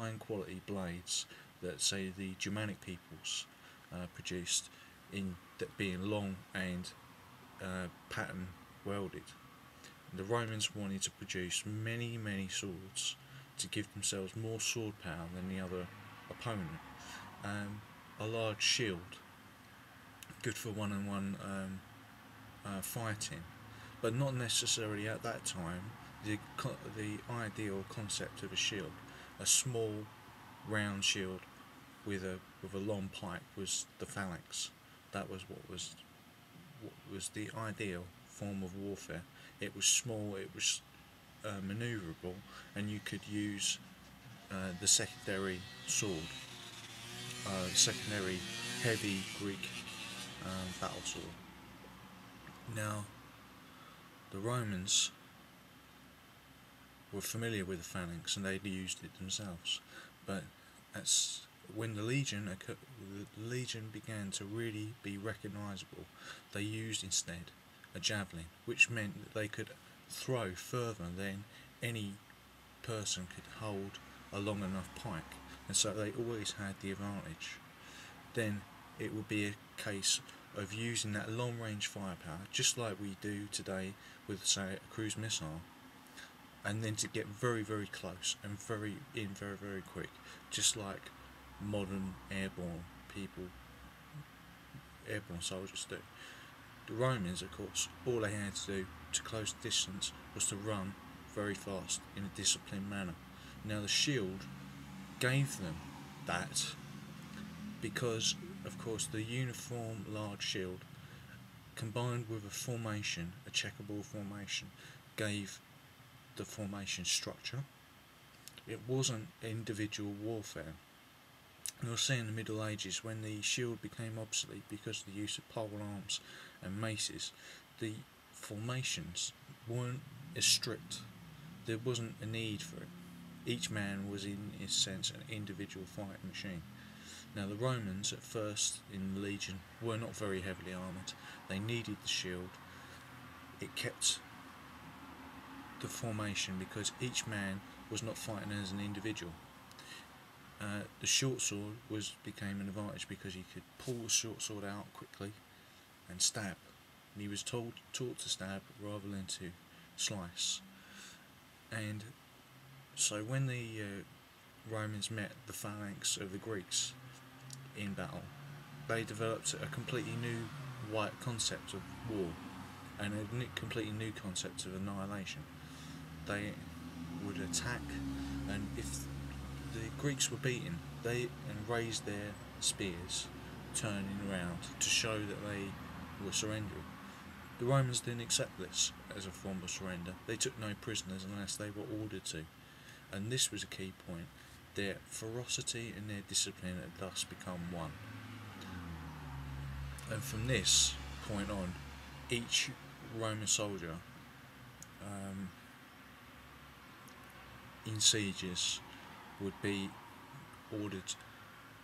fine quality blades that, say, the Germanic peoples produced, in that being long and pattern welded. The Romans wanted to produce many, many swords to give themselves more sword power than the other opponent. A large shield, good for one-on-one fighting, but not necessarily at that time the ideal concept of a shield. A small, round shield with a long pike was the phalanx. That was what was the ideal form of warfare. It was small, it was manoeuvrable, and you could use the secondary sword, the secondary heavy Greek battle sword. Now, the Romans were familiar with the phalanx and they'd used it themselves, but when the legion began to really be recognisable, they used instead a javelin, which meant that they could throw further than any person could hold a long enough pike, and so they always had the advantage. Then it would be a case of using that long range firepower, just like we do today with, say, a cruise missile, and then to get very, very close and very, very quick, just like modern airborne soldiers do. The Romans, of course, all they had to do to close the distance was to run very fast in a disciplined manner. Now, the shield gave them that because, of course, the uniform large shield combined with a formation, a checkerboard formation, gave the formation structure. It wasn't individual warfare. You'll see in the Middle Ages, when the shield became obsolete because of the use of pole arms and maces, the formations weren't as strict. There wasn't a need for it. Each man was, in a sense, an individual fighting machine. Now, the Romans at first in the legion were not very heavily armoured. They needed the shield. It kept the formation because each man was not fighting as an individual. The short sword became an advantage because he could pull the short sword out quickly and stab. And he was taught to stab rather than to slice. And so when the Romans met the phalanx of the Greeks in battle, they developed a completely new concept of war and a completely new concept of annihilation. They would attack, and if the Greeks were beaten, they raised their spears, turning around to show that they were surrendering. The Romans didn't accept this as a form of surrender. They took no prisoners unless they were ordered to, and this was a key point. Their ferocity and their discipline had thus become one. And from this point on, each Roman soldier in sieges would be ordered,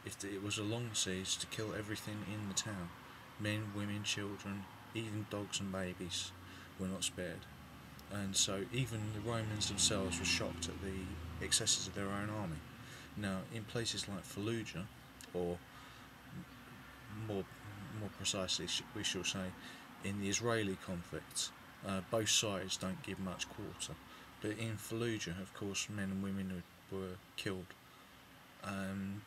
if it was a long siege, to kill everything in the town. Men, women, children, even dogs and babies were not spared. And so even the Romans themselves were shocked at the excesses of their own army. Now, in places like Fallujah, or more precisely we shall say in the Israeli conflict, both sides don't give much quarter. But in Fallujah, of course, men and women were killed, and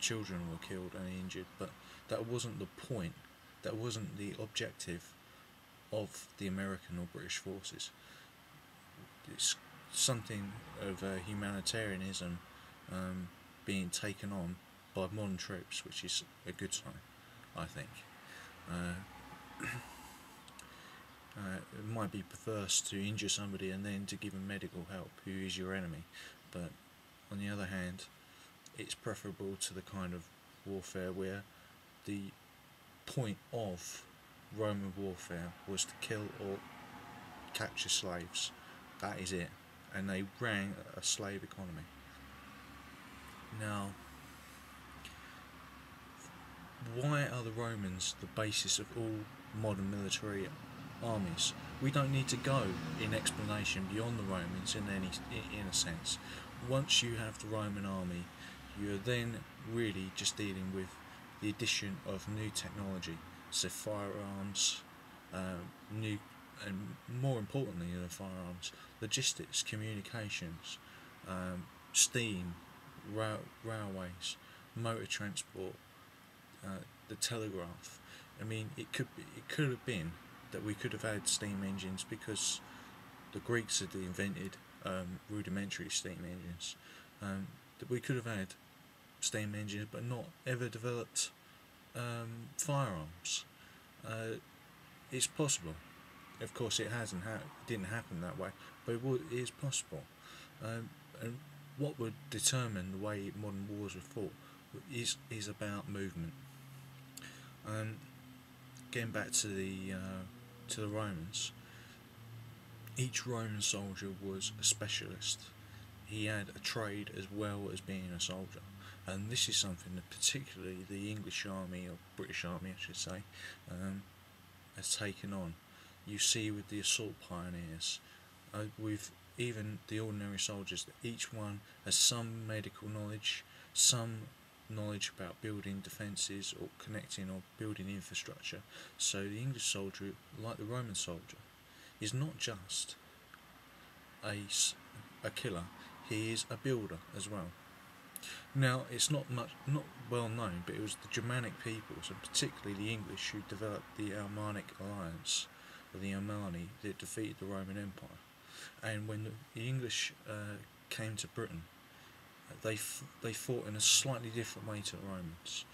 children were killed and injured, but that wasn't the point, that wasn't the objective of the American or British forces. It's something of humanitarianism being taken on by modern troops, which is a good sign, I think. It might be perverse to injure somebody and then to give them medical help who is your enemy, but on the other hand, it's preferable to the kind of warfare where the point of Roman warfare was to kill or capture slaves. That is it, and they ran a slave economy. Now, why are the Romans the basis of all modern military armies? We don't need to go in explanation beyond the Romans in a sense. once you have the Roman army, you're then really just dealing with the addition of new technology, so firearms, new, and more importantly than firearms, logistics, communications, steam, railways, motor transport, the telegraph. I mean, it could have been that we could have had steam engines because the Greeks had invented rudimentary steam engines. That we could have had steam engines, but not ever developed firearms. It's possible. Of course, it didn't happen that way, but it is possible. And what would determine the way modern wars are fought is about movement. Getting back to the Romans, each Roman soldier was a specialist. He had a trade as well as being a soldier, and this is something that particularly the English army, or British army I should say, has taken on. You see with the assault pioneers, with even the ordinary soldiers, that each one has some medical knowledge, some knowledge about building defences or connecting or building infrastructure. So the English soldier, like the Roman soldier, is not just a killer, he is a builder as well. Now, it's not well known, but it was the Germanic peoples, and particularly the English, who developed the Alemannic alliance, or the Alemanni, that defeated the Roman Empire. And when the English came to Britain, they fought in a slightly different way to the Romans.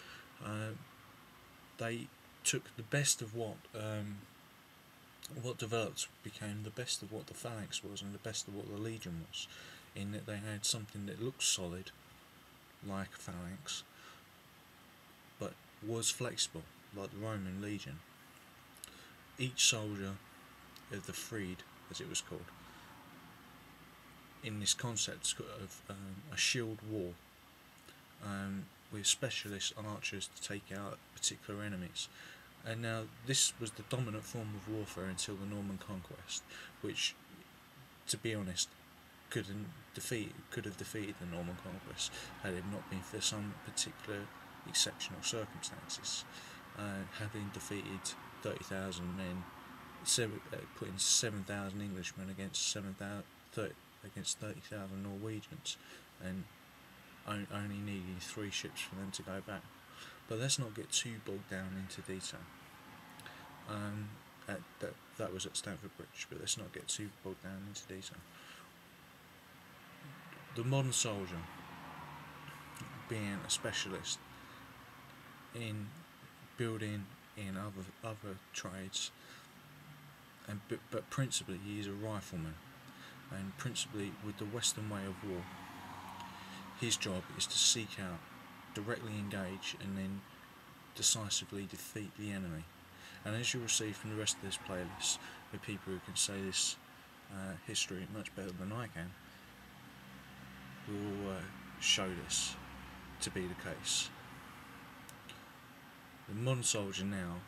They took the best of what developed became the best of what the phalanx was, and the best of what the legion was, in that they had something that looked solid, like a phalanx, but was flexible, like the Roman legion. Each soldier of the Freed, as it was called, in this concept of a shield wall, with specialist archers to take out particular enemies. And now this was the dominant form of warfare until the Norman conquest, which, to be honest, could have defeated the Norman conquest had it not been for some particular exceptional circumstances. Having defeated 30,000 men, putting 7,000 Englishmen against 30,000 Norwegians, and only needing 3 ships for them to go back. But let's not get too bogged down into detail. That was at Stamford Bridge, but let's not get too bogged down into detail. The modern soldier, being a specialist in building, in other trades, but principally he is a rifleman, and principally with the Western way of war, his job is to seek out, directly engage, and then decisively defeat the enemy. And as you will see from the rest of this playlist, with people who can say this history much better than I can, will show this to be the case. The modern soldier now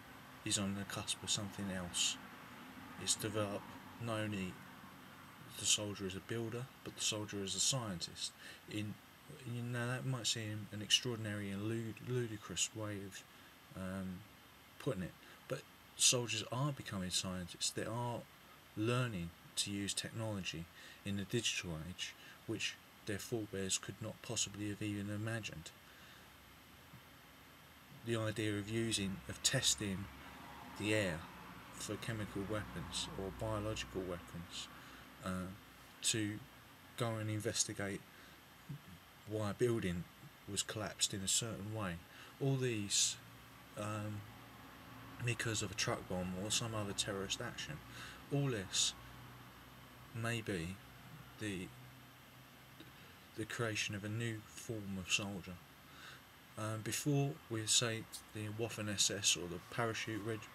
is on the cusp of something else. It's developed not only the soldier as a builder, but the soldier as a scientist. Now that might seem an extraordinary and ludicrous way of putting it, but soldiers are becoming scientists. They are learning to use technology in the digital age, which their forebears could not possibly have even imagined. The idea of testing the air for chemical weapons or biological weapons, to go and investigate why a building was collapsed in a certain way. All these because of a truck bomb or some other terrorist action. All this may be the creation of a new form of soldier. Before, we say the Waffen SS, or the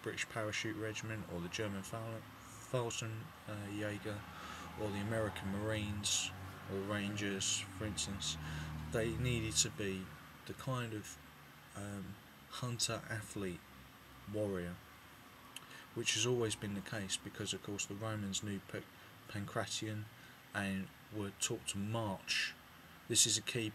British Parachute Regiment, or the German Fallschirmjäger, or the American Marines or Rangers, for instance, they needed to be the kind of hunter, athlete, warrior, which has always been the case, because of course the Romans knew Pancration and were taught to march This is a key